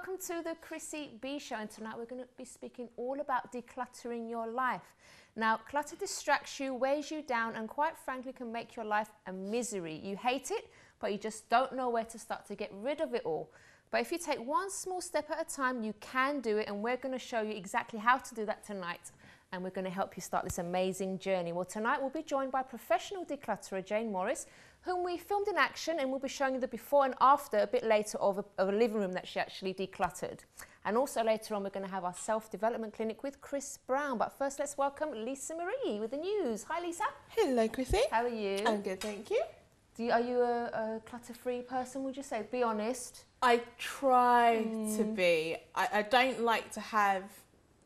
welcome to the Chrissy B Show, and tonight we're going to be speaking all about decluttering your life. Now, clutter distracts you, weighs you down, and quite frankly can make your life a misery. You hate it, but you just don't know where to start to get rid of it all. But if you take one small step at a time, you can do it, and we're going to show you exactly how to do that tonight. And we're going to help you start this amazing journey. Well, tonight we'll be joined by professional declutterer Jayne Morris, whom we filmed in action, and we'll be showing you the before and after a bit later of a living room that she actually decluttered. And also later on, we're going to have our self-development clinic with Chris Brown. But first, let's welcome Lisa Marie with the news. Hi, Lisa. Hello, Chrissy. How are you? I'm good, thank you. Are you a clutter-free person, would you say? Be honest. I try to be. I don't like to have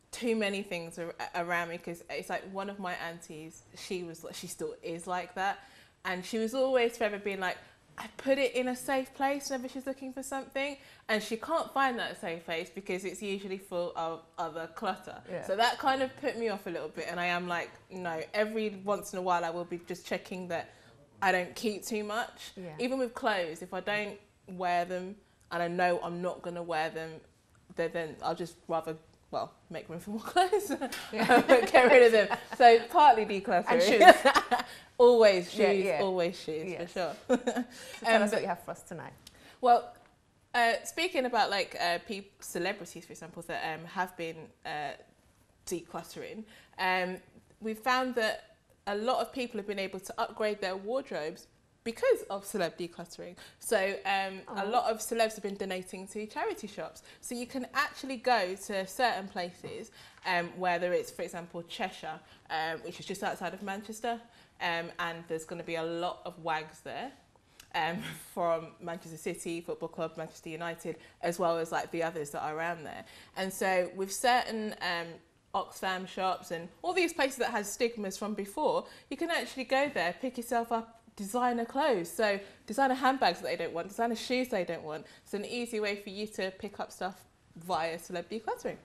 too many things around me, because it's like one of my aunties, she still is like that. And she was always forever being like, I put it in a safe place whenever she's looking for something, and she can't find that safe place because it's usually full of other clutter. Yeah. So that kind of put me off a little bit, and I am like, no, every once in a while I will be just checking that I don't keep too much. Yeah. Even with clothes, if I don't wear them and I know I'm not going to wear them, then I'll just rather, well, make room for more clothes, get rid of them. So partly decluttering. And shoes. Always shoes, always shoes, for sure. So tell us what you have for us tonight. Well, speaking about like celebrities, for example, that have been decluttering, we've found that a lot of people have been able to upgrade their wardrobes because of celeb decluttering. So a lot of celebs have been donating to charity shops. So you can actually go to certain places, whether it's, for example, Cheshire, which is just outside of Manchester, and there's going to be a lot of wags there from Manchester City Football Club, Manchester United, as well as like the others that are around there. And so with certain Oxfam shops and all these places that has stigmas from before, you can actually go there, pick yourself up designer clothes, so designer handbags that they don't want, designer shoes they don't want. It's an easy way for you to pick up stuff via celeb decluttering.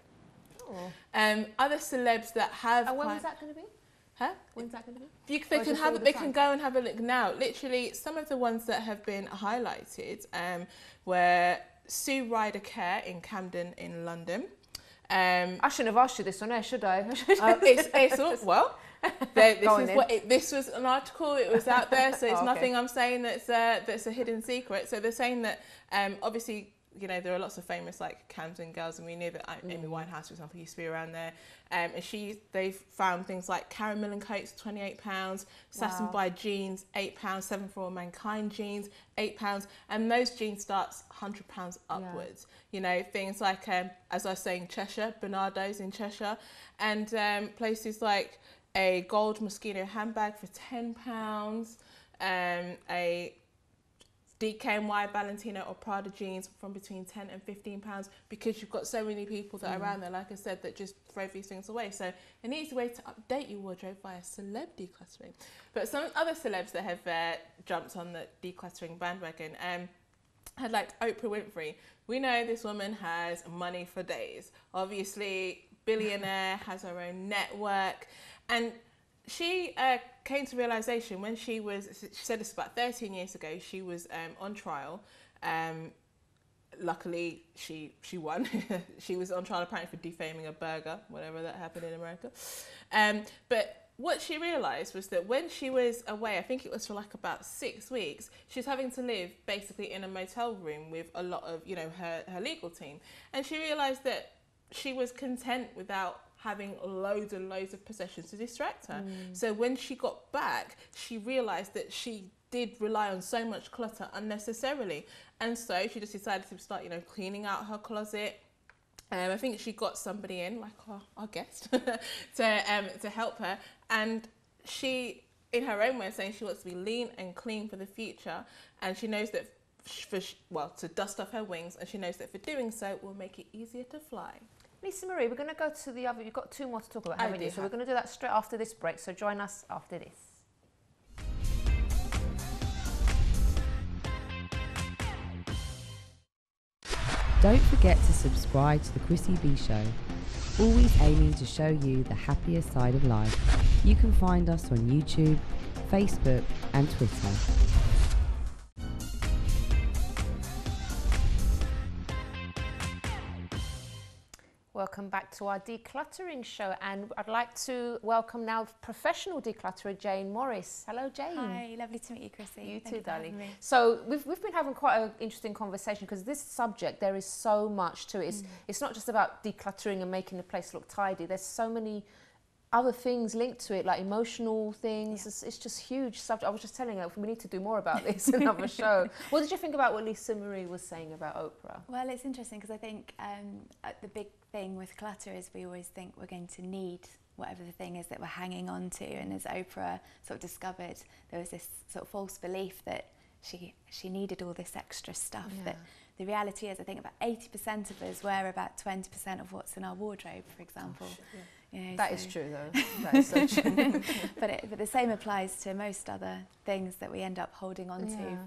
Oh. Other celebs that have... And when was that going to be? Huh? When's that going to be? They can go and have a look now. Literally, some of the ones that have been highlighted were Sue Ryder Care in Camden in London. I shouldn't have asked you this on air, should I? It's all, well, this was an article, it was out there, so it's nothing I'm saying that's a hidden secret. So they're saying that obviously, you know, there are lots of famous like Camden girls, and we knew that Amy Winehouse, for example, used to be around there. And they've found things like Karen Millen coats, £28, Satin by jeans, £8, 7 for All Mankind jeans, £8, and those jeans starts £100 upwards. Yeah. You know, things like, as I was saying, Cheshire, Bernardo's in Cheshire, and places like a gold Moschino handbag for £10, a DKNY Valentino or Prada jeans from between £10 and £15, because you've got so many people that are around there, like I said, that just throw these things away. So an easy way to update your wardrobe via celeb decluttering. But some other celebs that have jumped on the decluttering bandwagon had like Oprah Winfrey. We know this woman has money for days. Obviously, billionaire, has her own network, and she came to realisation when she said this about 13 years ago, she was on trial. Luckily, she won. She was on trial apparently for defaming a burger, whatever that happened in America. But what she realised was that when she was away, I think it was for like about 6 weeks, she was having to live basically in a motel room with a lot of, you know, her legal team. And she realised that she was content without having loads and loads of possessions to distract her. So when she got back, she realised that she did rely on so much clutter unnecessarily. And so she just decided to start, you know, cleaning out her closet. I think she got somebody in, like our guest, to help her. And she, in her own way, is saying she wants to be lean and clean for the future. And she knows that, to dust off her wings, and she knows that for doing so will make it easier to fly. Lisa Marie, we're going to go to the other, you've got 2 more to talk about, haven't you? So we're going to do that straight after this break, so join us after this. Don't forget to subscribe to the Chrissy B Show, always aiming to show you the happier side of life. You can find us on YouTube, Facebook and Twitter. Welcome back to our decluttering show, and I'd like to welcome now professional declutterer Jayne Morris. Hello, Jayne. Hi, lovely to meet you, Chrissy. You too, darling. So we've been having quite an interesting conversation because this subject, there is so much to it. It's not just about decluttering and making the place look tidy. There's so many other things linked to it, like emotional things. Yeah. It's just huge subject. I was just telling her we need to do more about this in another show. What did you think about what Lisa Marie was saying about Oprah? Well, it's interesting because I think the big thing with clutter is we always think we're going to need whatever the thing is that we're hanging on to, and as Oprah sort of discovered, there was this sort of false belief that she needed all this extra stuff. That the reality is, I think about 80% of us wear about 20% of what's in our wardrobe, for example. You know, that is true, though. That is so true. But the same applies to most other things that we end up holding on to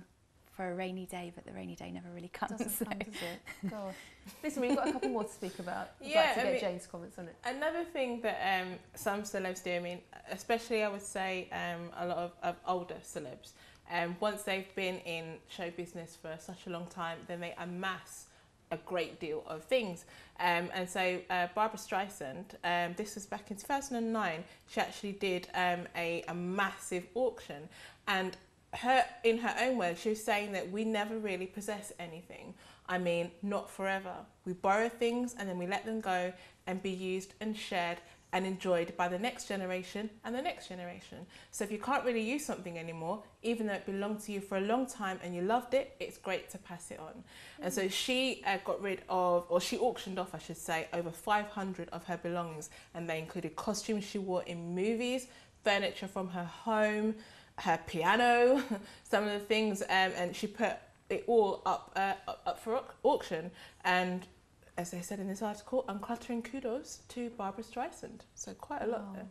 for a rainy day, but the rainy day never really comes. Doesn't come, does it? Gosh. Listen, we've got a couple more to speak about. I'd Yeah, like to get Jayne's comments on it. Another thing that some celebs do, I mean, especially I would say a lot of older celebs, once they've been in show business for such a long time, then they amass a great deal of things. And so Barbra Streisand, this was back in 2009, she actually did a massive auction, and in her own words, she was saying that we never really possess anything. I mean, not forever. We borrow things and then we let them go and be used and shared and enjoyed by the next generation and the next generation. So if you can't really use something anymore, even though it belonged to you for a long time and you loved it, it's great to pass it on. And so she got rid of, or she auctioned off, I should say, over 500 of her belongings, and they included costumes she wore in movies, furniture from her home, her piano, some of the things, and she put it all up for auction. And as they said in this article, uncluttering kudos to Barbra Streisand. So quite a lot there.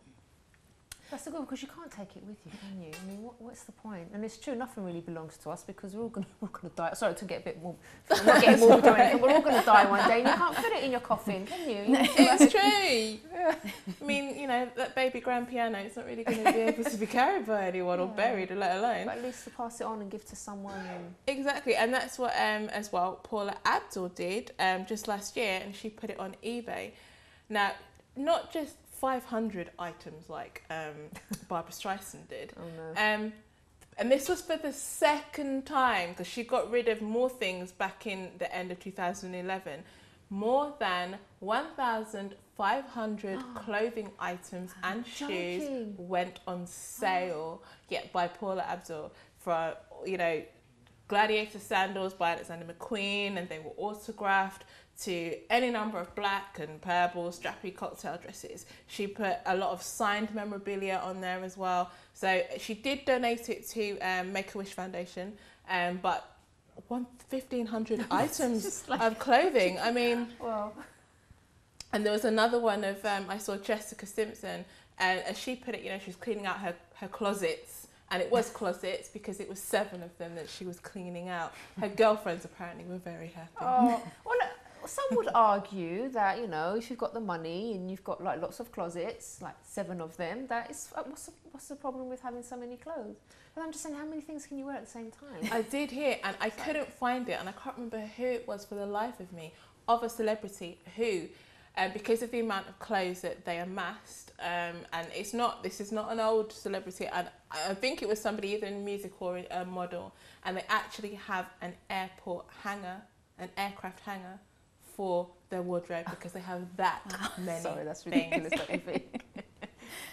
That's a good one, because you can't take it with you, can you? I mean, what's the point? And it's true, nothing really belongs to us because we're all gonna die. Sorry to get a bit more. I'm not getting morbid or anything. We're all gonna die one day, and you can't fit it in your coffin, can you? It's true. Yeah. I mean, you know, that baby grand piano, it's not really going to be able to be carried by anyone or buried, let alone. But at least to pass it on and give to someone. Exactly, and that's what as well Paula Abdul did just last year, and she put it on eBay. Now, not just 500 items like Barbra Streisand did. Oh no. And this was for the second time, because she got rid of more things back in the end of 2011. More than 1,500 clothing items and shoes went on sale by Paula Abdul, for, you know, gladiator sandals by Alexander McQueen, and they were autographed, to any number of black and purple strappy cocktail dresses. She put a lot of signed memorabilia on there as well. So she did donate it to Make-A-Wish Foundation, but 1,500 items of clothing. I mean, well. And there was another one of, I saw Jessica Simpson, and as she put it, you know, she was cleaning out her closets. And it was closets because it was 7 of them that she was cleaning out. Her girlfriends apparently were very happy. Oh, well, some would argue that, you know, if you've got the money and you've got like lots of closets, like 7 of them, that is, what's the problem with having so many clothes? But I'm just saying, how many things can you wear at the same time? I did hear, and I couldn't find it, and I can't remember who it was for the life of me, of a celebrity who, because of the amount of clothes that they amassed, and this is not an old celebrity, and I think it was somebody either in music or a model, and they actually have an airport hanger, an aircraft hanger for their wardrobe, because they have that many. Sorry, that's ridiculous, don't you think?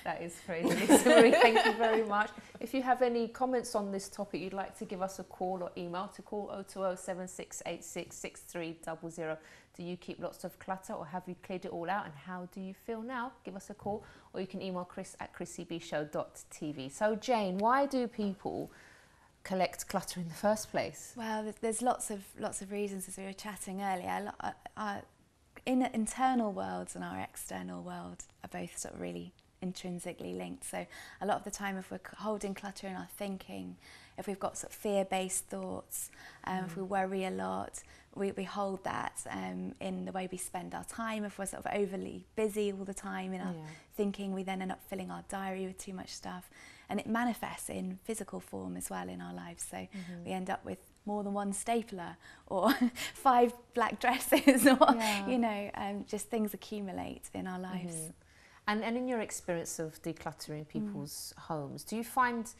That is crazy. Lisa Marie, thank you very much. If you have any comments on this topic, you'd like to give us a call or email, to call 020 7686 6300. Do you keep lots of clutter, or have you cleared it all out, and how do you feel now? Give us a call, or you can email chris@chrissybshow.tv. So Jayne, why do people collect clutter in the first place? Well, there's lots of reasons, as we were chatting earlier. Our internal worlds and our external world are both sort of really intrinsically linked. So a lot of the time, if we're holding clutter in our thinking, if we've got sort of fear-based thoughts, if we worry a lot, we hold that in the way we spend our time. If we're sort of overly busy all the time in our thinking, we then end up filling our diary with too much stuff. and it manifests in physical form as well in our lives. So we end up with more than one stapler or 5 black dresses or, just things accumulate in our lives. And in your experience of decluttering people's homes, do you find,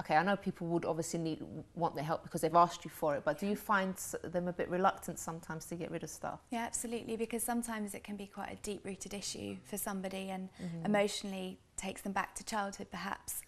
okay, I know people would obviously want their help because they've asked you for it, but do you find them a bit reluctant sometimes to get rid of stuff? Yeah, absolutely, because sometimes it can be quite a deep-rooted issue for somebody and emotionally takes them back to childhood perhaps,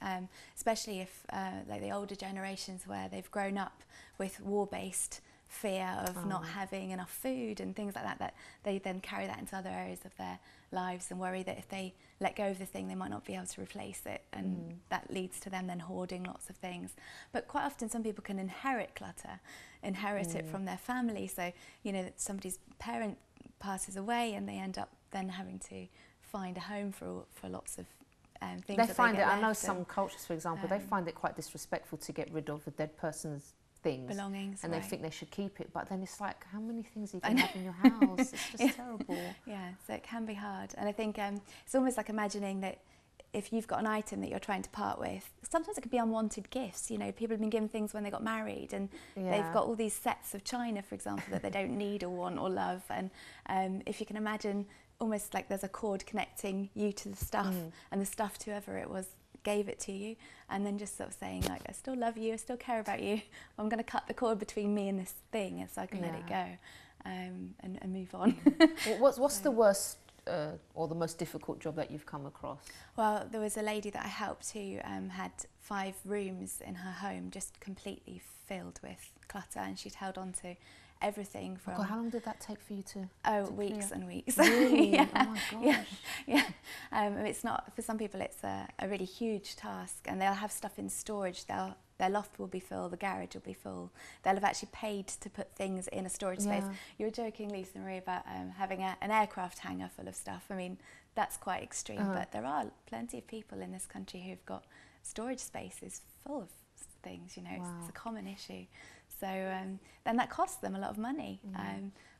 especially if like the older generations where they've grown up with war-based fear of not having enough food and things like that, that they then carry that into other areas of their lives and worry that if they let go of the thing they might not be able to replace it, and that leads to them then hoarding lots of things. But quite often some people can inherit clutter, inherit it from their family, so that somebody's parent passes away and they end up then having to find a home for lots of things. They find it, I know some cultures for example, they find it quite disrespectful to get rid of a dead person's things, belongings, and they think they should keep it, but then it's like, how many things you can have in your house? It's just terrible. Yeah, so it can be hard, and I think it's almost like imagining that if you've got an item that you're trying to part with, sometimes it could be unwanted gifts. People have been given things when they got married, and they've got all these sets of china, for example, that they don't need or want or love, and if you can imagine, almost like there's a cord connecting you to the stuff, and the stuff to whoever it was gave it to you, and then just sort of saying like, I still love you, I still care about you, I'm going to cut the cord between me and this thing so I can let it go, and move on. What's the worst or the most difficult job that you've come across? Well, there was a lady that I helped who had 5 rooms in her home just completely filled with clutter, and she'd held on to everything from... Oh God, how long did that take for you to weeks and weeks. Really? Yeah. Oh my gosh. It's not, for some people it's a really huge task, and they'll have stuff in storage. Their loft will be full, the garage will be full. They'll have actually paid to put things in a storage space. You were joking, Lisa Marie, about having an aircraft hangar full of stuff. I mean, that's quite extreme, but there are plenty of people in this country who've got storage spaces full of things, it's a common issue. So then that costs them a lot of money.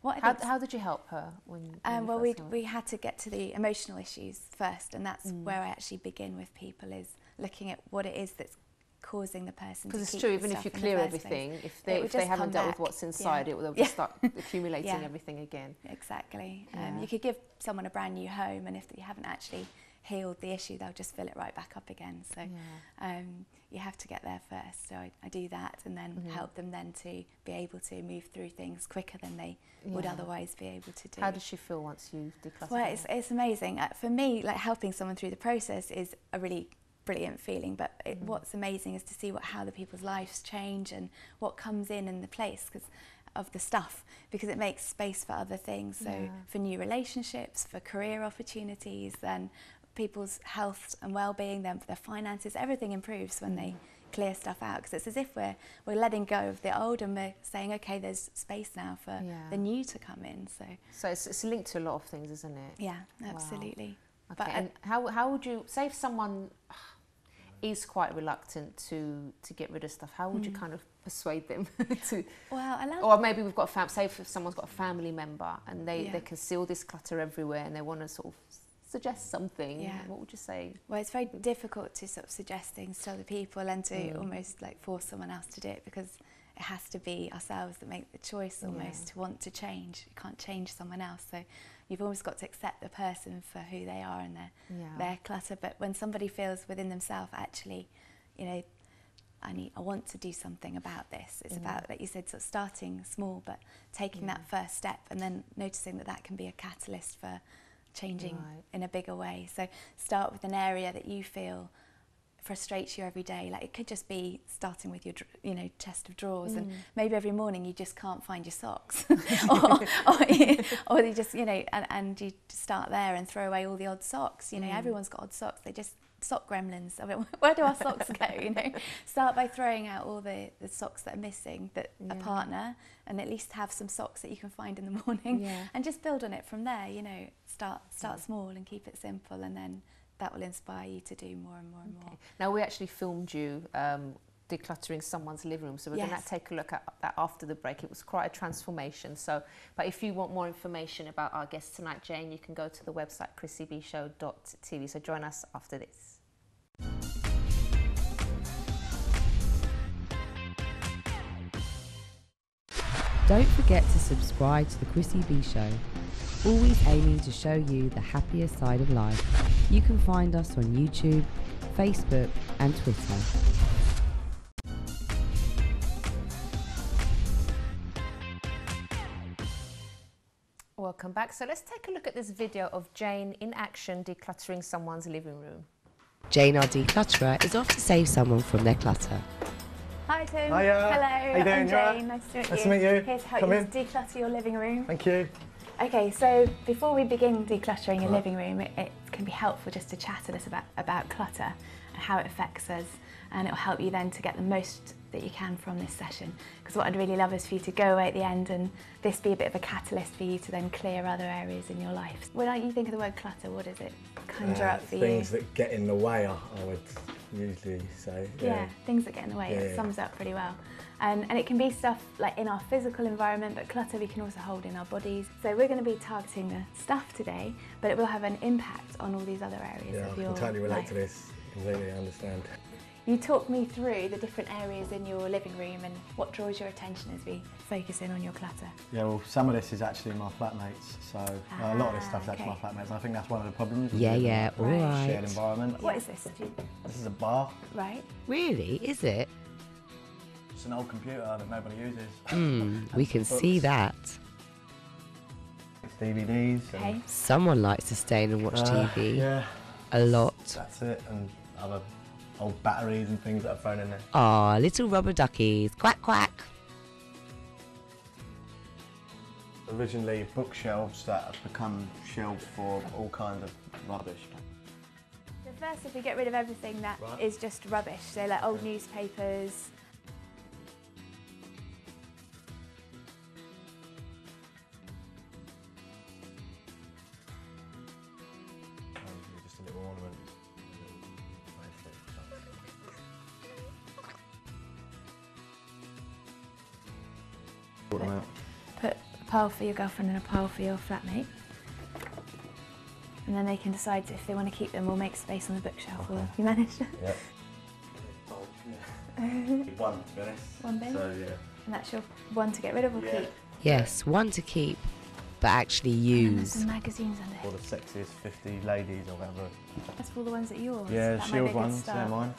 How did you help her? Well, we had to get to the emotional issues first, and that's where I actually begin with people, is looking at what it is that's causing the person to keep the stuff. Because it's true, even if you clear everything, if they haven't dealt with what's inside they'll just start accumulating everything again. Exactly. You could give someone a brand new home, and if you haven't actually healed the issue, they'll just fill it right back up again. So you have to get there first. So I do that, and then help them then to be able to move through things quicker than they would otherwise be able to do. How does she feel once you declutter? Well, it's amazing. For me, like, helping someone through the process is a really brilliant feeling, but what's amazing is to see how the people's lives change and what comes in the place of the stuff, because it makes space for other things, so for new relationships, for career opportunities, and people's health and well-being, then for their finances, everything improves when they clear stuff out, because it's as if we're letting go of the old and we're saying, okay, there's space now for the new to come in. So it's linked to a lot of things, isn't it? Yeah, absolutely. Wow. Okay, and how would you say, if someone is quite reluctant to get rid of stuff, how would you kind of persuade them to? Well, or maybe we've got say if someone's got a family member and they can see all this clutter everywhere and they want to sort of suggest something, what would you say? Well, it's very difficult to sort of suggest things to other people and to almost like force someone else to do it, because it has to be ourselves that make the choice almost to want to change. You can't change someone else, so you've always got to accept the person for who they are and their clutter. But when somebody feels within themselves, actually, I want to do something about this. It's about, like you said, sort of starting small, but taking that first step, and then noticing that can be a catalyst for changing in a bigger way. So start with an area that you feel frustrates you every day. Like, it could just be starting with your chest of drawers, and maybe every morning you just can't find your socks, or you just and you start there and throw away all the odd socks. Everyone's got odd socks. They just sock gremlins. I mean, where do our socks go? Start by throwing out all the socks that are missing, that a partner, and at least have some socks that you can find in the morning, and just build on it from there. Start small and keep it simple, and then that will inspire you to do more and more and more. Now, we actually filmed you decluttering someone's living room, so we're going to take a look at that after the break. It was quite a transformation. But if you want more information about our guest tonight, Jayne, you can go to the website chrissybshow.tv. So join us after this. Don't forget to subscribe to the Chrissy B Show, always aiming to show you the happier side of life. You can find us on YouTube, Facebook and Twitter. Welcome back. So let's take a look at this video of Jayne in action decluttering someone's living room. Jayne, our declutterer, is off to save someone from their clutter. Hi Tim. Hiya. Hello. How you doing? I'm Right? Jayne. Nice to meet you. Nice to meet you. Here to help Come you in. declutter your living room. Thank you. Okay, so before we begin decluttering your living room, it can be helpful just to chat a little about clutter and how it affects us, and it will help you then to get the most that you can from this session. Because what I'd really love is for you to go away at the end and this be a bit of a catalyst for you to then clear other areas in your life. When you think of the word clutter, what does it conjure up for you? Things that get in the way, I would usually say. Yeah, things that get in the way. It sums it up pretty well. And it can be stuff like in our physical environment, but clutter we can also hold in our bodies. So we're going to be targeting the stuff today, but it will have an impact on all these other areas of your life. I can totally relate to this. Completely understand. You talk me through the different areas in your living room and what draws your attention as we focus in on your clutter. Yeah, well, some of this is actually my flatmates, so a lot of this stuff is actually my flatmates. I think that's one of the problems. Yeah, all right. Shared environment. What is this? This is a bar. Right. Really? Is it? It's an old computer that nobody uses. We can see that. It's DVDs. Okay. Someone likes to stay in and watch TV. Yeah. A lot. That's it, and other old batteries and things that are thrown in there. Aw, little rubber duckies. Quack, quack. Originally bookshelves that have become shelves for all kinds of rubbish. So first, if we get rid of everything that is just rubbish, so like old newspapers, Just a little ornament. Sort them out. put a pile for your girlfriend and a pile for your flatmate. And then they can decide if they want to keep them or make space on the bookshelf. Or you managed it? Yeah. One, to be honest. One bin? So, yeah. And that's your one to get rid of or keep? Yes, one to keep, but actually And there's use. some magazines under All here. the sexiest 50 ladies or whatever. That's all the ones that yours. Yeah, that might be a shield good ones, start. they're mine.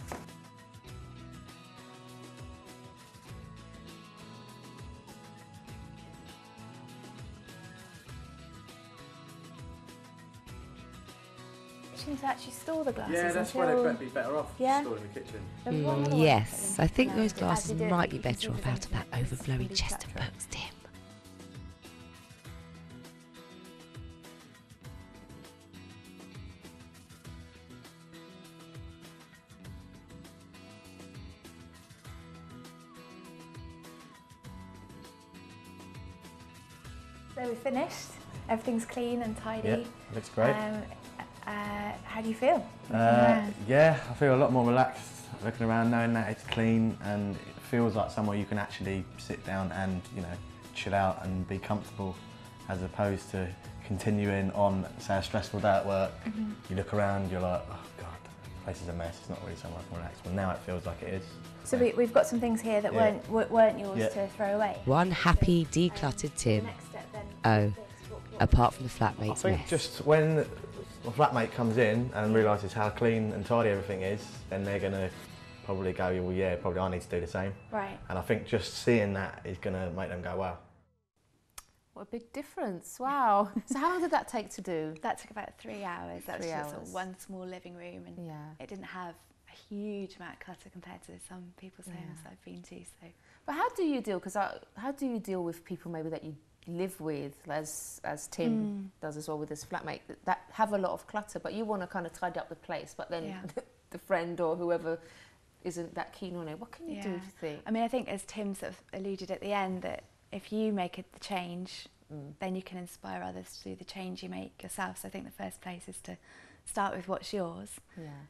To actually store the glasses. Yeah, that's why until... they'd be better off Yeah. stored in the kitchen. There's one other one Yes, to I put think in. those As glasses you do it, might be you can see better off if out of that there's anything overflowing that's chest of clutter. books, Tim. So we're finished. Everything's clean and tidy. Yeah, looks great. How do you feel? Yeah, I feel a lot more relaxed looking around, knowing that it's clean and it feels like somewhere you can actually sit down and, you know, chill out and be comfortable, as opposed to continuing on, say, a stressful day at work. You look around, you're like, oh God, the place is a mess. It's not really somewhere I can relax. Well, now it feels like it is. So we've got some things here that weren't yours to throw away. One happy, decluttered Tim. Next step then. Oh, apart from the I flatmate's think mess. just when my flatmate comes in and realises how clean and tidy everything is, then they're going to probably go, well, yeah, probably I need to do the same. Right. And I think just seeing that is going to make them go, wow. What a big difference. Wow. So how long did that take to do? That took about 3 hours. That was 3 just sort hours. of one small living room, and Yeah. it didn't have a huge amount of clutter compared to some people's homes I've been to. So But how do you deal? Because how do you deal with people maybe that you live with, as Tim does as well with his flatmate, that have a lot of clutter, but you want to kind of tidy up the place, but then the friend or whoever isn't that keen on it. What can you do, do you think? I mean, I think as Tim sort of alluded at the end, that if you make the change, then you can inspire others to do the change you make yourself. So I think the first place is to start with what's yours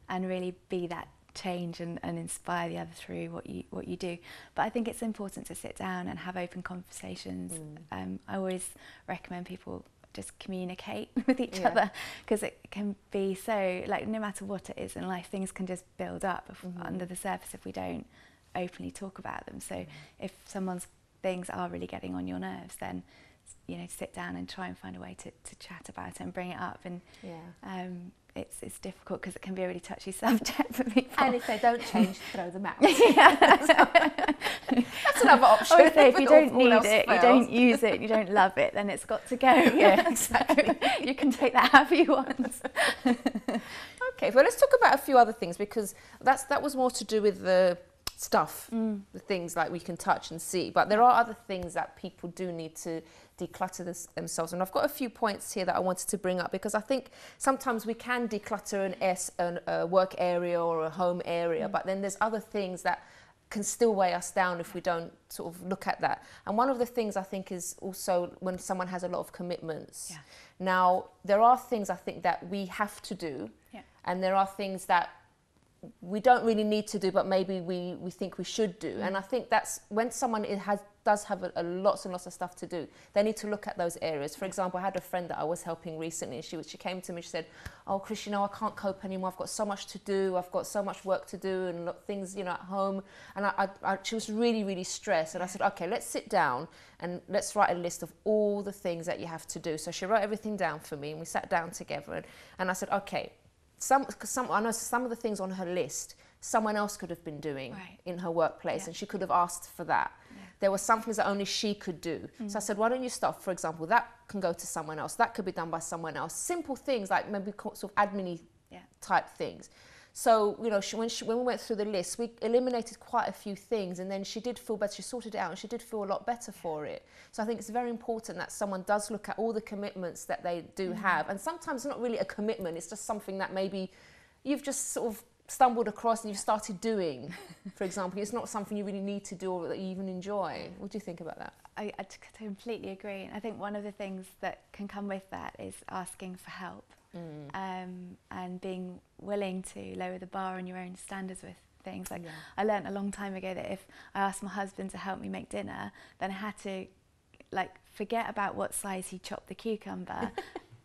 and really be that change and inspire the other through what you do. But I think it's important to sit down and have open conversations. I always recommend people just communicate with each other, because it can be so, like, no matter what it is in life, things can just build up under the surface if we don't openly talk about them. So if someone's things are really getting on your nerves, then sit down and try and find a way to chat about it and bring it up. And it's difficult because it can be a really touchy subject for people. And if they don't change, throw them out. That's another option. Or if you don't need it, you don't use it, you don't love it, then it's got to go. Yeah, exactly. You can take that however you want. Okay, well, let's talk about a few other things, because that was more to do with the stuff, the things like we can touch and see. But there are other things that people do need to declutter themselves. And I've got a few points here that I wanted to bring up, because I think sometimes we can declutter a work area or a home area, but then there's other things that can still weigh us down if we don't sort of look at that. And one of the things I think is also when someone has a lot of commitments. Yeah. Now, there are things I think that we have to do, and there are things that we don't really need to do, but maybe we think we should do. And I think that's when someone does have lots and lots of stuff to do, they need to look at those areas. For example, I had a friend that I was helping recently, and she came to me, she said, "Oh, Chris, I can't cope anymore. I've got so much to do. I've got so much work to do and things, at home." And she was really, really stressed. And I said, "Okay, let's sit down and let's write a list of all the things that you have to do." So she wrote everything down for me, and we sat down together. And I said, "Okay, I know some of the things on her list someone else could have been doing in her workplace, and she could have asked for that. There were some things that only she could do. So I said, why don't you start, for example, that can go to someone else, that could be done by someone else. Simple things like maybe sort of admin-y type things. So, when we went through the list, we eliminated quite a few things, and then she did feel better. She sorted it out, and she did feel a lot better for it. So I think it's very important that someone does look at all the commitments that they do have. And sometimes it's not really a commitment, it's just something that maybe you've just sort of stumbled across and you've started doing. For example, it's not something you really need to do or that you even enjoy. What do you think about that? I completely agree. And I think one of the things that can come with that is asking for help. And being willing to lower the bar on your own standards with things. Like I learned a long time ago that if I asked my husband to help me make dinner, then I had to forget about what size he chopped the cucumber.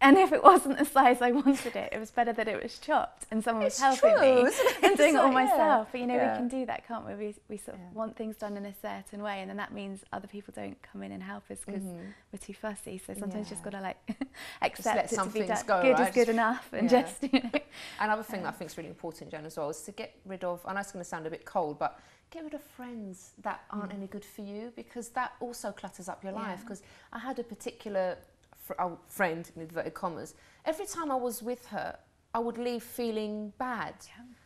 And if it wasn't the size I wanted it was better that it was chopped and someone was helping me and doing it all myself. But we can do that, can't we? We sort of want things done in a certain way, and then that means other people don't come in and help us because we're too fussy. So sometimes you just got to accept it to be done. Good is good enough, and just Another thing that I think is really important, Jayne, as well, is to get rid of, I know it's going to sound a bit cold, but get rid of friends that aren't any good for you, because that also clutters up your life. Because I had a particular friend, in inverted commas, every time I was with her, I would leave feeling bad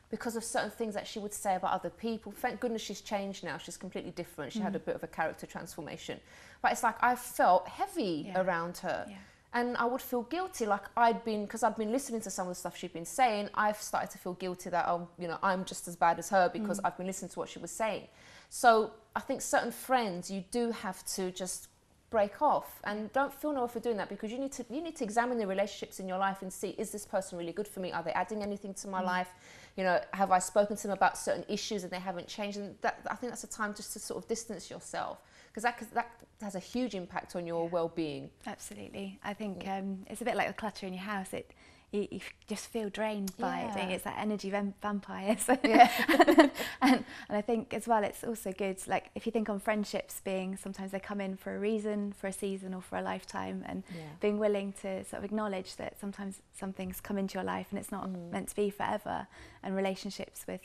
because of certain things that she would say about other people. Thank goodness she's changed now. She's completely different. She had a bit of a character transformation. But it's like I felt heavy around her. And I would feel guilty, because I'd been listening to some of the stuff she'd been saying, I've started to feel guilty that, I'm just as bad as her because I've been listening to what she was saying. So I think certain friends, you do have to just break off, and don't feel no for doing that, because you need to examine the relationships in your life and see, is this person really good for me? Are they adding anything to my life? Have I spoken to them about certain issues and they haven't changed? And I think that's a time just to sort of distance yourself, because that has a huge impact on your well-being. Absolutely. I think it's a bit like the clutter in your house. You just feel drained by it. It's that energy vampire. So and I think as well, it's also good, like if you think on friendships being, sometimes they come in for a reason, for a season or for a lifetime, and being willing to sort of acknowledge that sometimes some things come into your life and it's not meant to be forever. And relationships with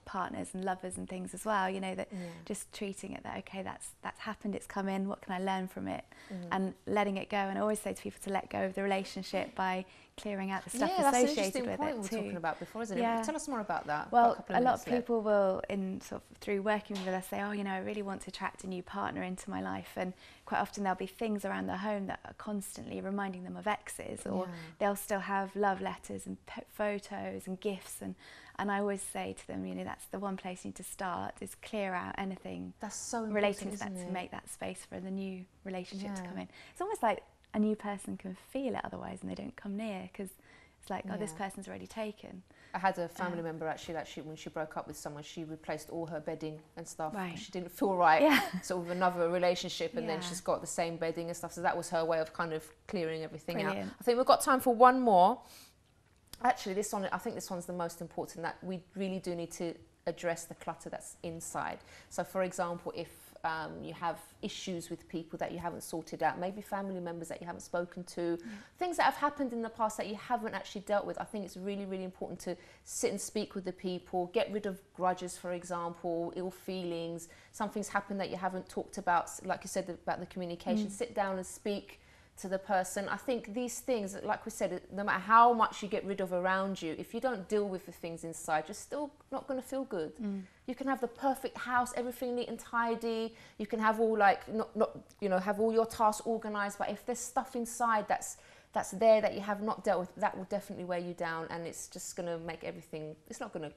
partners and lovers and things as well, that just treating it that, okay, that's happened, it's come in, what can I learn from it? And letting it go. And I always say to people to let go of the relationship by clearing out the stuff associated with it too. We were talking about before, isn't it? Tell us more about that. Well, a lot of people will, through working with us, say, I really want to attract a new partner into my life, and quite often there'll be things around the home that are constantly reminding them of exes, or they'll still have love letters and photos and gifts, and I always say to them, that's the one place you need to start, is clear out anything that's so relating to that, to make that space for the new relationship to come in. It's almost like a new person can feel it otherwise, and they don't come near, because it's like, this person's already taken. I had a family member actually that when she broke up with someone, she replaced all her bedding and stuff. She didn't feel right sort of another relationship, and then she's got the same bedding and stuff. So that was her way of kind of clearing everything out. I think we've got time for one more. Actually, I think this one's the most important, that we really do need to address the clutter that's inside. So for example, if you have issues with people that you haven't sorted out, maybe family members that you haven't spoken to, things that have happened in the past that you haven't actually dealt with. I think it's really, really important to sit and speak with the people, get rid of grudges, for example, ill feelings. Something's happened that you haven't talked about, like you said about the communication. Sit down and speak to the person. I think these things, like we said, no matter how much you get rid of around you, if you don't deal with the things inside, you're still not going to feel good. You can have the perfect house, everything neat and tidy. You can have all have all your tasks organized, but if there's stuff inside that's there that you have not dealt with, that will definitely weigh you down, and it's just going to make everything, it's not going to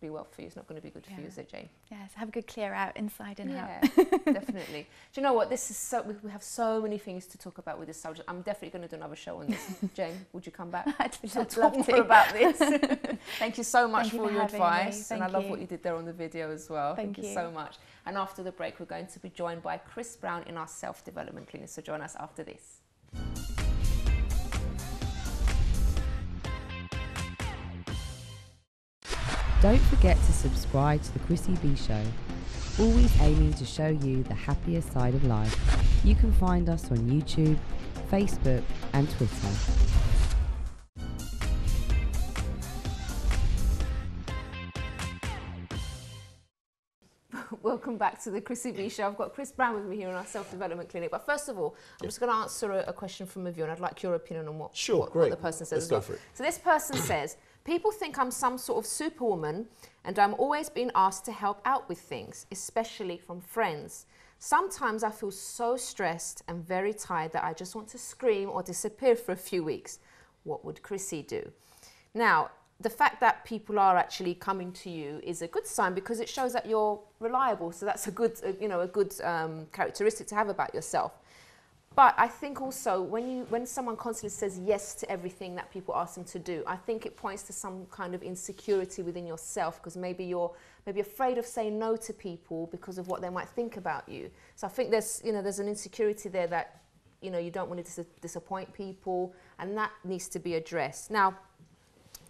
be well for you. It's not going to be good for you, is it, Jayne? Yes, have a good clear out inside and out. Definitely. Do you know what? This is so, we have so many things to talk about with this subject. I'm definitely going to do another show on this. Jayne, would you come back? I'd talk more about this. Thank you so much for your advice, and I love what you did there on the video as well. Thank you so much. And after the break, we're going to be joined by Chris Brown in our self-development clinic. So join us after this. Don't forget to subscribe to the Chrissy B Show, always aiming to show you the happier side of life. You can find us on YouTube, Facebook and Twitter. Welcome back to the Chrissy B Show. I've got Chris Brown with me here in our self-development clinic. But first of all, I'm just going to answer a question from a viewer, and I'd like your opinion on what the person says. Let's go for it. So this person says, people think I'm some sort of superwoman and I'm always being asked to help out with things, especially from friends. Sometimes I feel so stressed and very tired that I just want to scream or disappear for a few weeks. What would Chrissy do? Now, the fact that people are actually coming to you is a good sign, because it shows that you're reliable. So that's a good, characteristic to have about yourself. But I think also when someone constantly says yes to everything that people ask them to do, I think it points to some kind of insecurity within yourself, because maybe you're afraid of saying no to people because of what they might think about you. So I think there's an insecurity there that you don't want to disappoint people, and that needs to be addressed. Now,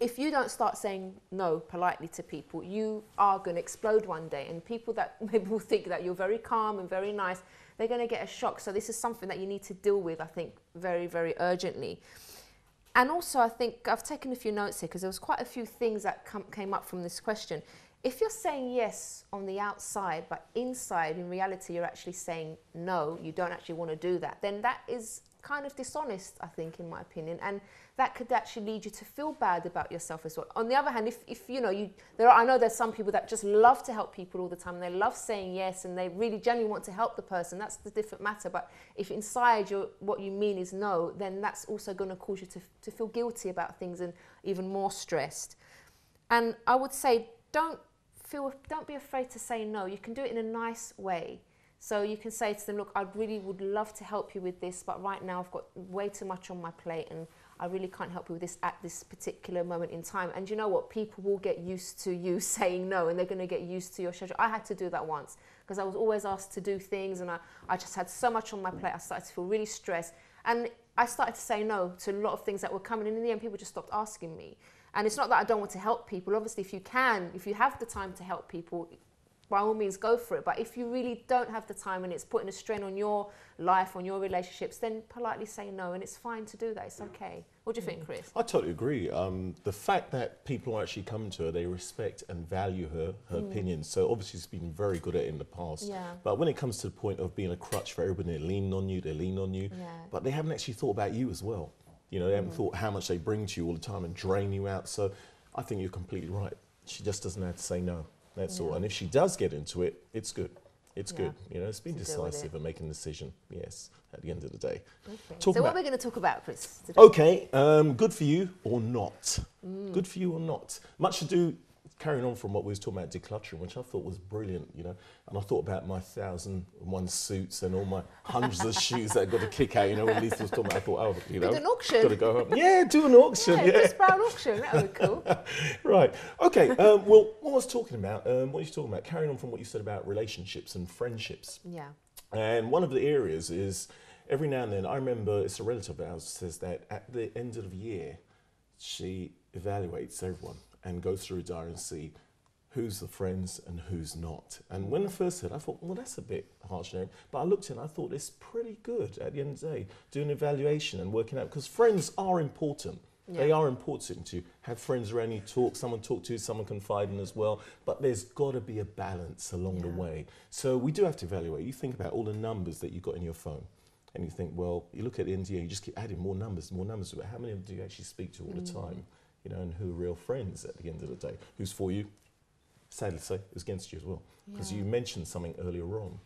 if you don't start saying no politely to people, you are going to explode one day, and people that maybe will think that you're very calm and very nice, they're going to get a shock. So this is something that you need to deal with, I think, very, very urgently. And also, I think I've taken a few notes here, because there was quite a few things that came up from this question. If you're saying yes on the outside, but inside, in reality, you're actually saying no, you don't actually want to do that, then that is kind of dishonest, I think, in my opinion, and that could actually lead you to feel bad about yourself as well. On the other hand, I know there's some people that just love to help people all the time, and they love saying yes, and they really genuinely want to help the person. That's the different matter. But if inside what you mean is no, then that's also going to cause you to feel guilty about things and even more stressed. And I would say, don't be afraid to say no. You can do it in a nice way. So you can say to them, look, I really would love to help you with this, but right now I've got way too much on my plate and I really can't help you with this at this particular moment in time. And you know what? People will get used to you saying no, and they're going to get used to your schedule. I had to do that once, because I was always asked to do things, and I just had so much on my plate. I started to feel really stressed, and I started to say no to a lot of things that were coming. And in the end, people just stopped asking me. And it's not that I don't want to help people. Obviously, if you have the time to help people, by all means go for it. But if you really don't have the time and it's putting a strain on your life, on your relationships, then politely say no, and it's fine to do that. It's okay. What do you think, Chris? I totally agree. The fact that people are actually coming to her, they respect and value her opinions. So obviously she's been very good at it in the past. Yeah. But when it comes to the point of being a crutch for everybody, they lean on you, but they haven't actually thought about you as well. They haven't thought how much they bring to you all the time and drain you out. So I think you're completely right. She just doesn't have to say no. That's all. And if she does get into it, it's good. It's good. It's been decisive and making a decision. Yes, at the end of the day. Okay. So what are we going to talk about, Chris, today? Okay, good for you or not. Good for you or not. Much to do, carrying on from what we was talking about decluttering, which I thought was brilliant, and I thought about my 1,001 suits and all my hundreds of shoes that I got to kick out, when Lisa was talking about, I thought, do an auction. Got to go home. Yeah, do an auction. Yeah, Chris Brown auction, that would be cool. Right, okay, well, what I was talking about, carrying on from what you said about relationships and friendships. Yeah. And one of the areas is, every now and then, I remember it's a relative of ours says that at the end of the year, she evaluates everyone and goes through a diary and see who's the friends and who's not. And when I first heard, I thought, well, that's a bit harsh, but I looked at it and I thought it's pretty good at the end of the day, doing an evaluation and working out, because friends are important. Yeah. They are important to have friends around you, someone talk to, someone confide in as well, but there's got to be a balance along the way. So we do have to evaluate. You think about all the numbers that you've got in your phone, and you think, well, you look at the end of the year, you just keep adding more numbers, but how many of them do you actually speak to all the time? You know, and who are real friends at the end of the day? Who's for you? Sadly to say, it's against you as well. Because you mentioned something earlier on.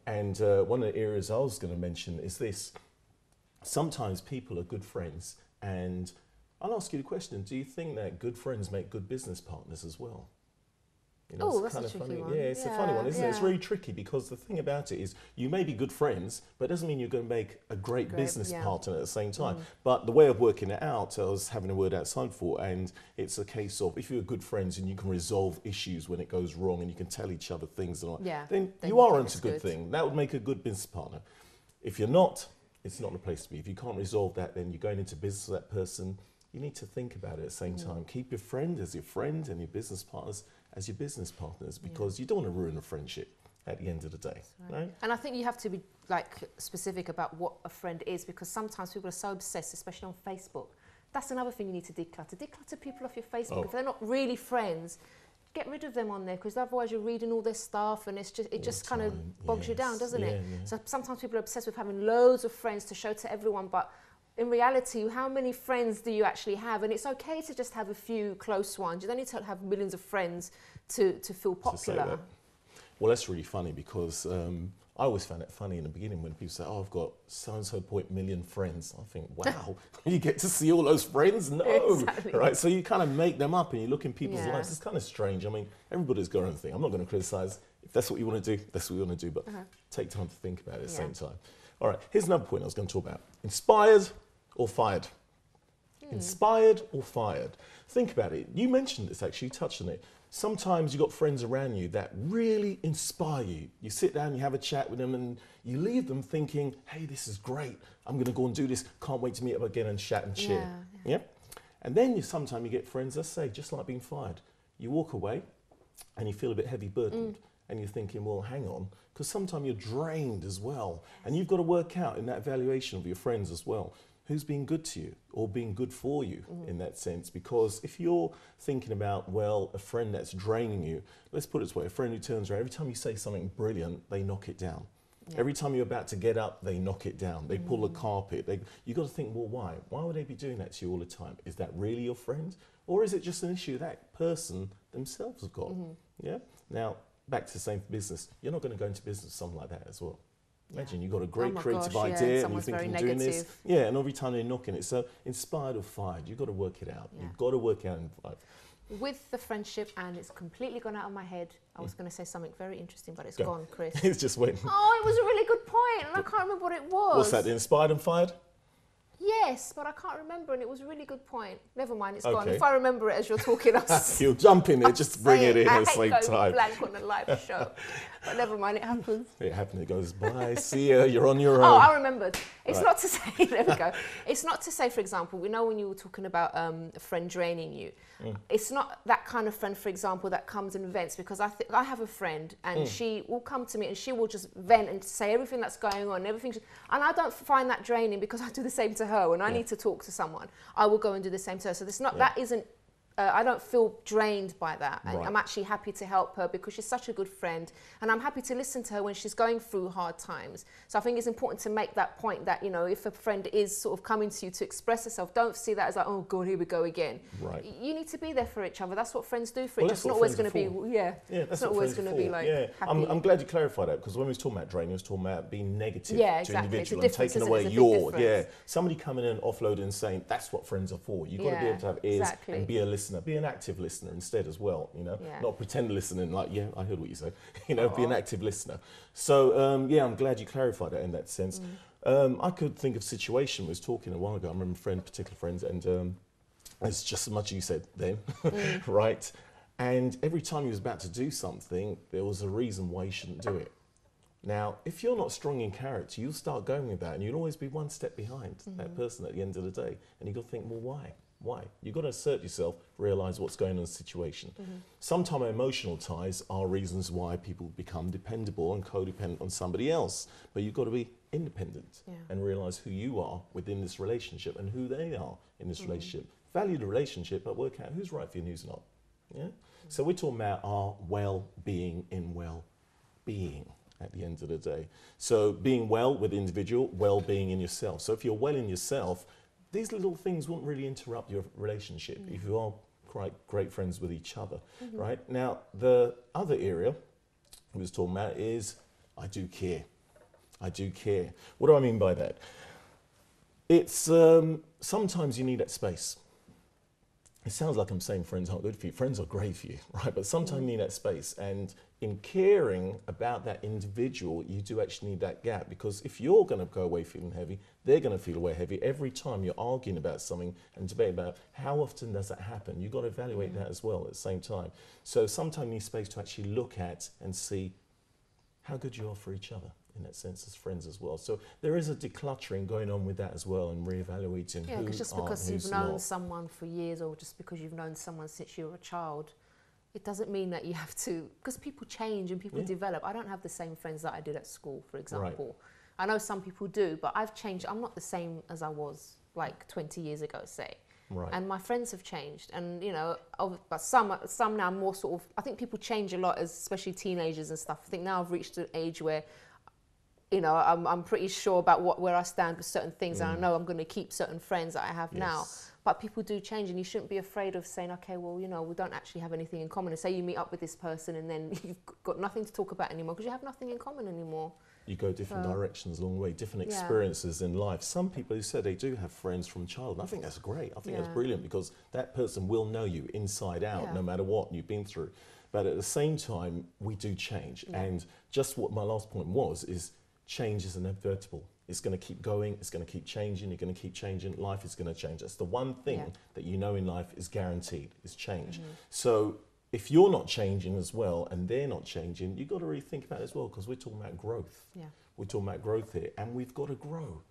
And one of the areas I was going to mention is this. Sometimes people are good friends, and I'll ask you the question, do you think that good friends make good business partners as well? You know, oh, that's kind of a tricky one. Yeah, it's a funny one, isn't it? It's really tricky, because the thing about it is you may be good friends, but it doesn't mean you're going to make a great business partner at the same time. But the way of working it out, I was having a word outside for, and it's a case of if you're good friends and you can resolve issues when it goes wrong and you can tell each other things, then you are onto a good thing. That would make a good business partner. If you're not, it's not the place to be. If you can't resolve that, then you're going into business with that person. You need to think about it at the same time. Keep your friend as your friend and your business partners as your business partners, because you don't want to ruin a friendship at the end of the day. Right? And I think you have to be specific about what a friend is, because sometimes people are so obsessed, especially on Facebook. That's another thing you need to declutter. Declutter people off your Facebook. If they're not really friends, get rid of them on there, because otherwise you're reading all this stuff and it just kind of bogs you down, doesn't it? Yeah. So sometimes people are obsessed with having loads of friends to show to everyone, but in reality, how many friends do you actually have? And it's okay to just have a few close ones. You don't need to have millions of friends to feel popular. Well, that's really funny, because I always found it funny in the beginning when people say, oh, I've got so-and-so million friends. I think, wow, you get to see all those friends? No, exactly. Right? So you kind of make them up and you look in people's lives. It's kind of strange. I mean, everybody's got their own thing. I'm not going to criticize. If that's what you want to do, that's what you want to do. But take time to think about it at the same time. All right, here's another point I was going to talk about. Inspired or fired? Inspired or fired? Think about it. You mentioned this, actually, you touched on it. Sometimes you've got friends around you that really inspire you. You sit down, you have a chat with them, and you leave them thinking, hey, this is great. I'm going to go and do this. Can't wait to meet up again and chat and cheer. Yeah. And then sometimes you get friends, let's say, just like being fired. You walk away and you feel a bit heavy burdened. And you're thinking, well, hang on, because sometimes you're drained as well. And you've got to work out in that evaluation of your friends as well, who's being good to you or being good for you in that sense. Because if you're thinking about, well, a friend that's draining you, let's put it this way, a friend who turns around, every time you say something brilliant, they knock it down. Every time you're about to get up, they knock it down. They pull the carpet. You've got to think, well, why? Why would they be doing that to you all the time? Is that really your friend? Or is it just an issue that person themselves have got? Yeah. Now, back to the same business. You're not going to go into business with something like that as well. Imagine you've got a great creative idea and you think you're doing this. Yeah, and every time they're knocking it. So inspired or fired, you've got to work it out. You've got to work out in life. With the friendship, and it's completely gone out of my head. I was going to say something very interesting, but it's gone, Chris. It's just waiting. Oh, it was a really good point, and I can't remember what it was. What's that, inspired and fired? Yes, but I can't remember, and it was a really good point. Never mind, it's gone. If I remember it as you're talking, you'll jump in there, just bring it in at the same time. I hate going blank on a live show, but never mind, it happens. It happens. It goes, bye, see ya, you're on your own. Oh, I remembered. It's not to say, there we go. It's not to say, for example, we know when you were talking about a friend draining you, it's not that kind of friend, for example, that comes and vents, because I have a friend and she will come to me and she will just vent and say everything that's going on, everything. And I don't find that draining, because I do the same to her. When I need to talk to someone, I will go and do the same to her. So there's not, that isn't, I don't feel drained by that. And I'm actually happy to help her, because she's such a good friend, and I'm happy to listen to her when she's going through hard times. So I think it's important to make that point that, you know, if a friend is sort of coming to you to express herself, don't see that as like, oh God, here we go again. Right. You need to be there for each other. That's what friends do for each other. It's not always going to be, it's not always going to be like happy. I'm glad you clarified that, because when we was talking about draining, we was talking about being negative to individual and taking away your, somebody coming in and offloading and saying, that's what friends are for. You've got to be able to have ears and be a listener, be an active listener instead as well, you know, not pretend listening like, I heard what you said, you know, be an active listener. So, I'm glad you clarified that in that sense. I could think of a situation, I was talking a while ago, I remember particular friends, and it's just as much as you said then, right? And every time you was about to do something, there was a reason why you shouldn't do it. Now, if you're not strong in character, you'll start going with that, and you'll always be one step behind that person at the end of the day. And you've got to think, well, why? Why? You've got to assert yourself, realise what's going on in the situation. Sometimes emotional ties are reasons why people become dependable and codependent on somebody else. But you've got to be independent and realise who you are within this relationship and who they are in this relationship. Value the relationship, but work out who's right for you and who's not. Yeah? So we're talking about our well-being in well-being at the end of the day. So being well with the individual, well-being in yourself. So if you're well in yourself, these little things won't really interrupt your relationship if you are quite great friends with each other, right? Now, the other area we was talking about is I do care. I do care. What do I mean by that? It's sometimes you need that space. It sounds like I'm saying friends aren't good for you. Friends are great for you, right? But sometimes you need that space. And in caring about that individual, you do actually need that gap, because if you're going to go away feeling heavy, they're going to feel away heavy. Every time you're arguing about something and debate about how often does that happen, you've got to evaluate that as well at the same time. So sometimes you need space to actually look at and see how good you are for each other in that sense as friends as well. So there is a decluttering going on with that as well, and reevaluating who because just are because and you've who's known not. someone for years, or just because you've known someone since you were a child, it doesn't mean that you have to, because people change and people develop. I don't have the same friends that I did at school, for example. I know some people do, but I've changed. I'm not the same as I was like 20 years ago, say. And my friends have changed, and you know, but some now more sort of, I think people change a lot, as especially teenagers and stuff. I think now I've reached an age where, you know, I'm pretty sure about where I stand with certain things, and I know I'm going to keep certain friends that I have now. But people do change, and you shouldn't be afraid of saying, okay, well, you know, we don't actually have anything in common. And say you meet up with this person, and then you've got nothing to talk about anymore because you have nothing in common anymore. You go different directions along the way, different experiences in life. Some people who said they do have friends from childhood. I think that's great. I think that's brilliant, because that person will know you inside out, no matter what you've been through. But at the same time, we do change. And just what my last point was, is change is inevitable. It's going to keep going. It's going to keep changing. You're going to keep changing. Life is going to change. That's the one thing that you know in life is guaranteed, is change. So if you're not changing as well, and they're not changing, you've got to really think about it as well, because we're talking about growth. We're talking about growth here, and we've got to grow.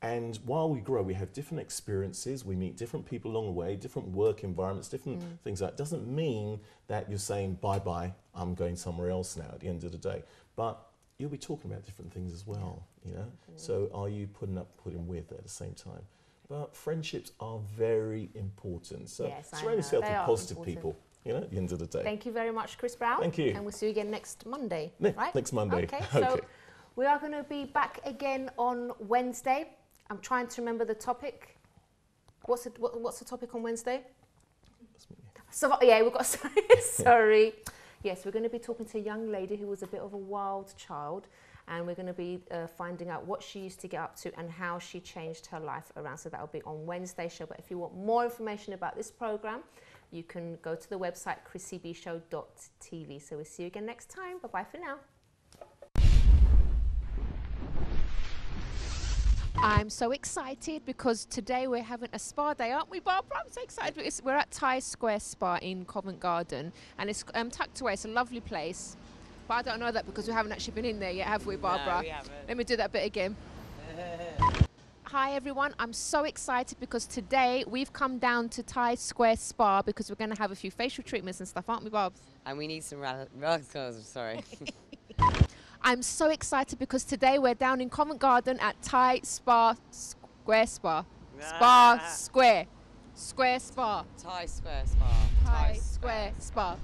And while we grow, we have different experiences. We meet different people along the way, different work environments, different things. That doesn't mean that you're saying, bye-bye, I'm going somewhere else now at the end of the day. But you'll be talking about different things as well, you know? So are you putting with at the same time? But friendships are very important. So surround yourself with positive people, you know, at the end of the day. Thank you very much, Chris Brown. Thank you. And we'll see you again next Monday, right? Next Monday. Okay, so we are going to be back again on Wednesday. I'm trying to remember the topic. What's the topic on Wednesday? So, yeah, we've got, sorry. Yes, we're going to be talking to a young lady who was a bit of a wild child, and we're going to be finding out what she used to get up to and how she changed her life around. So that'll be on Wednesday show. But if you want more information about this program, you can go to the website chrissybshow.tv. So we'll see you again next time. Bye-bye for now. I'm so excited because today we're having a spa day, aren't we, Barbara? I'm so excited. We're at Thai Square Spa in Covent Garden, and it's tucked away. It's a lovely place. But I don't know that because we haven't actually been in there yet, have we, Barbara? No, we haven't. Let me do that bit again. Hi, everyone. I'm so excited because today we've come down to Thai Square Spa because we're going to have a few facial treatments and stuff, aren't we, Barbs? And we need some rugs, sorry. I'm so excited because today we're down in Covent Garden at Thai Square Spa. Spa Square. Square Spa. Thai Square Spa. Thai Square Spa.